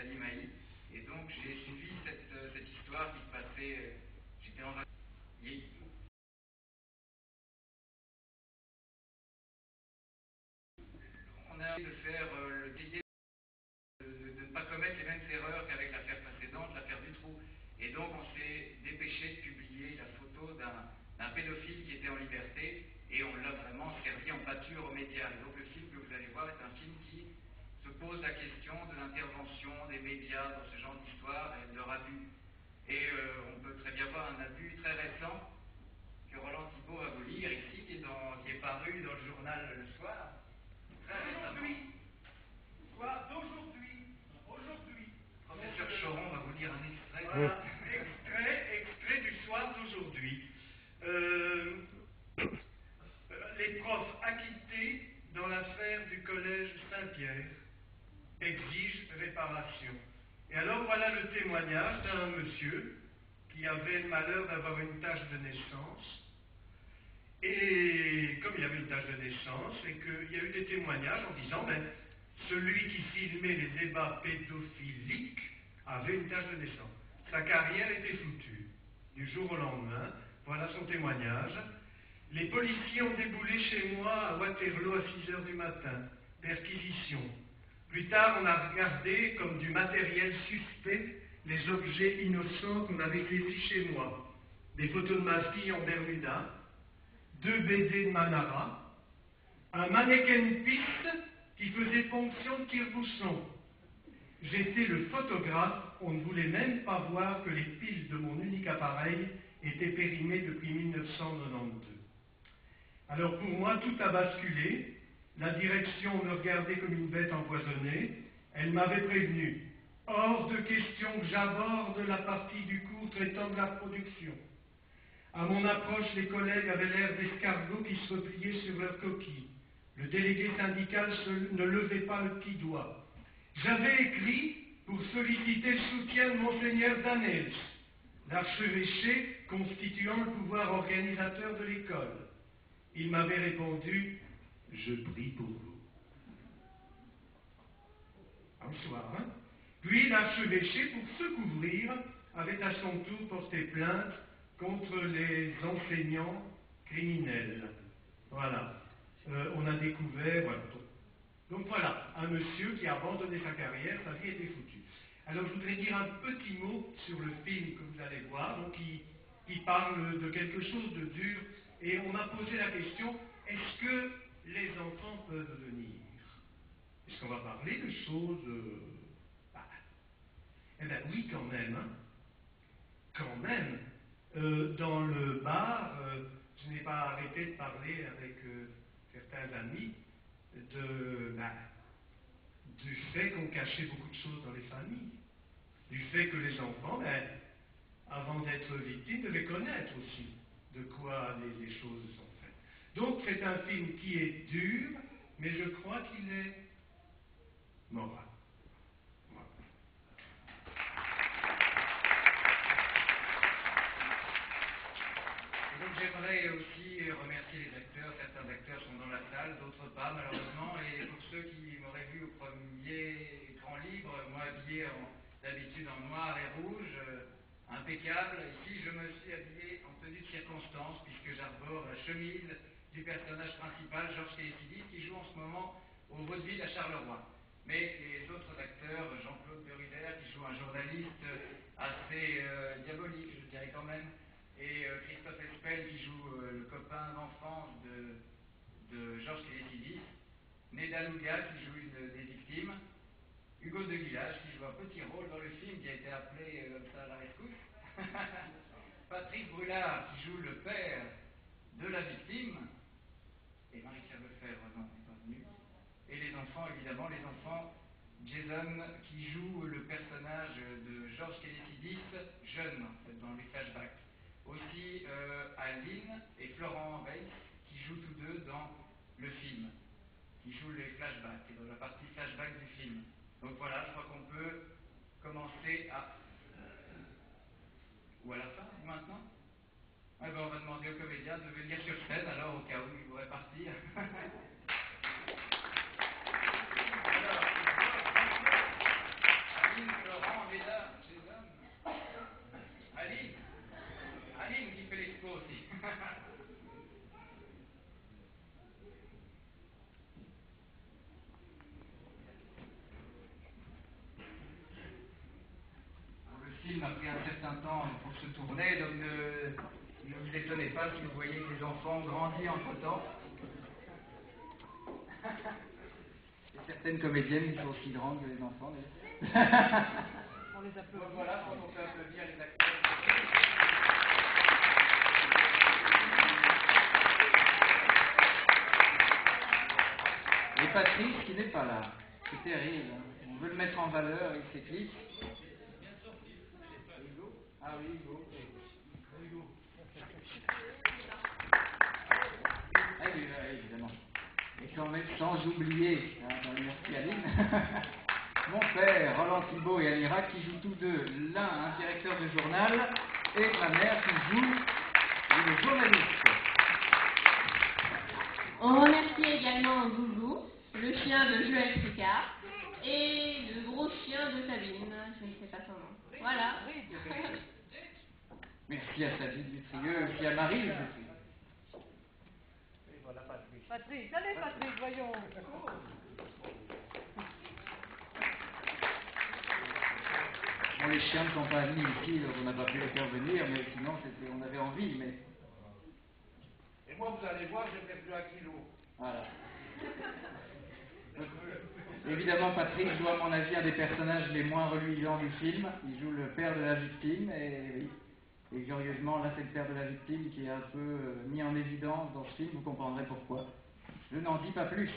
Nathalie Mailly. Et donc j'ai suivi cette histoire qui se passait. J'étais en vacances. On a essayé de faire de ne pas commettre les mêmes erreurs qu'avec l'affaire précédente, l'affaire du trou. Et donc on s'est dépêché de publier la photo d'un pédophile qui était en liberté et on l'a vraiment servi en pâture aux médias. Et donc le film que vous allez voir est un film qui se pose la question de l'intervention des médias dans ce genre d'histoire et de leur abus. Et on peut très bien voir un abus très récent que Roland Thibault va vous lire ici, qui est paru dans le journal Le Soir. Aujourd'hui, soit d'aujourd'hui, Professeur Choron va vous lire un extrait. Voilà, extrait du Soir d'aujourd'hui. Les profs acquittés dans l'affaire du collège Saint-Pierre exigent réparation. Et alors voilà le témoignage d'un monsieur qui avait le malheur d'avoir une tache de naissance. Et comme il avait une tache de naissance, et qu'il y a eu des témoignages en disant, ben, celui qui filmait les débats pédophiliques avait une tache de naissance. Sa carrière était foutue. Du jour au lendemain, voilà son témoignage. Les policiers ont déboulé chez moi à Waterloo à 6 h du matin. Perquisition. Plus tard, on a regardé comme du matériel suspect les objets innocents qu'on avait saisis chez moi. Des photos de ma fille en Bermuda, 2 BD de Manara, un mannequin piste qui faisait ponction de tire-bouchon. J'étais le photographe, on ne voulait même pas voir que les piles de mon unique appareil étaient périmées depuis 1992. Alors pour moi, tout a basculé. La direction me regardait comme une bête empoisonnée. Elle m'avait prévenu. Hors de question que j'aborde la partie du cours traitant de la production. À mon approche, les collègues avaient l'air d'escargots qui se repliaient sur leur coquille. Le délégué syndical ne levait pas le petit doigt. J'avais écrit pour solliciter le soutien de Monseigneur Danels, l'archevêché constituant le pouvoir organisateur de l'école. Il m'avait répondu « Je prie pour vous ». Un soir, hein. Puis l'archevêché, pour se couvrir, avait à son tour porté plainte contre les enseignants criminels. Voilà. On a découvert... Voilà. Donc voilà, un monsieur qui a abandonné sa carrière, sa vie était foutue. Alors je voudrais dire un petit mot sur le film que vous allez voir, donc qui parle de quelque chose de dur, et on m'a posé la question, est-ce que les enfants peuvent venir? Est-ce qu'on va parler de choses... Eh bien oui, quand même. Hein. Quand même. Dans le bar, je n'ai pas arrêté de parler avec certains amis du fait qu'on cachait beaucoup de choses dans les familles. Du fait que les enfants, avant d'être victimes, devaient connaître aussi de quoi les choses sont faites. Donc c'est un film qui est dur, mais je crois qu'il est moral. Donc j'aimerais aussi remercier les acteurs. Certains acteurs sont dans la salle, d'autres pas malheureusement. Et pour ceux qui m'auraient vu au premier écran libre, moi habillé d'habitude en noir et rouge, impeccable, ici je me suis habillé en tenue de circonstance puisque j'arbore la chemise du personnage principal, Georges Kélissidis, qui joue en ce moment au Vaudeville à Charleroi. Mais les autres acteurs, Jean-Claude Burider qui joue un journaliste assez diabolique, je dirais quand même, et Christophe Espel qui joue le copain d'enfance de Georges Kélissidis, Neda Louga qui joue une des victimes, Hugo de Guillage qui joue un petit rôle dans le film qui a été appelé comme ça à la rescousse, Patrick Brulard qui joue le père de la victime, et Marie-Pierre Lefebvre non, n'est pas venue, et les enfants évidemment, les enfants, Jason qui joue le personnage de Georges Kélissidis jeune en fait, dans les flashbacks. Aussi Aline et Florent Weiss qui jouent tous deux dans le film, qui jouent les flashbacks, et dans la partie flashback du film. Donc voilà, je crois qu'on peut commencer à... Ou à la fin, ou maintenant? Ah ben, on va demander aux comédiens de venir sur scène, alors au cas où ils voudraient partir. Alors, Aline film a pris un certain temps pour se tourner, donc ne vous étonnez pas si vous voyez que les enfants ont grandi entre-temps. Et certaines comédiennes qui sont aussi grandes que les enfants. On les applaudit. Donc voilà, quand on peut applaudir les acteurs. Et Patrice qui n'est pas là. C'est terrible. Hein. On veut le mettre en valeur avec ses clips. Ah oui, Hugo. Ah oui, évidemment. Et quand même, sans oublier, hein, dans l'université Aline, mon père, Roland Thibault et Anira, qui jouent tous deux, l'un un directeur de journal, et ma mère qui joue une journaliste. On remercie également Zouzou, le chien de Joël Tricard, et le gros chien de Sabine, je ne sais pas son nom. Voilà. Merci à Sabine Dutrieux, et à Marie Dutrieux. Et voilà Patrick. Patrick, allez Patrick, voyons. Bon, les chiens ne sont pas venus ici, donc on n'a pas pu les faire venir, mais sinon on avait envie, mais... Et moi, vous allez voir, j'ai perdu 1 kilo. Voilà. Évidemment, Patrick joue à mon avis un des personnages les moins reluisants du film. Il joue le père de la victime, et curieusement, là c'est le père de la victime qui est un peu mis en évidence dans ce film, vous comprendrez pourquoi. Je n'en dis pas plus.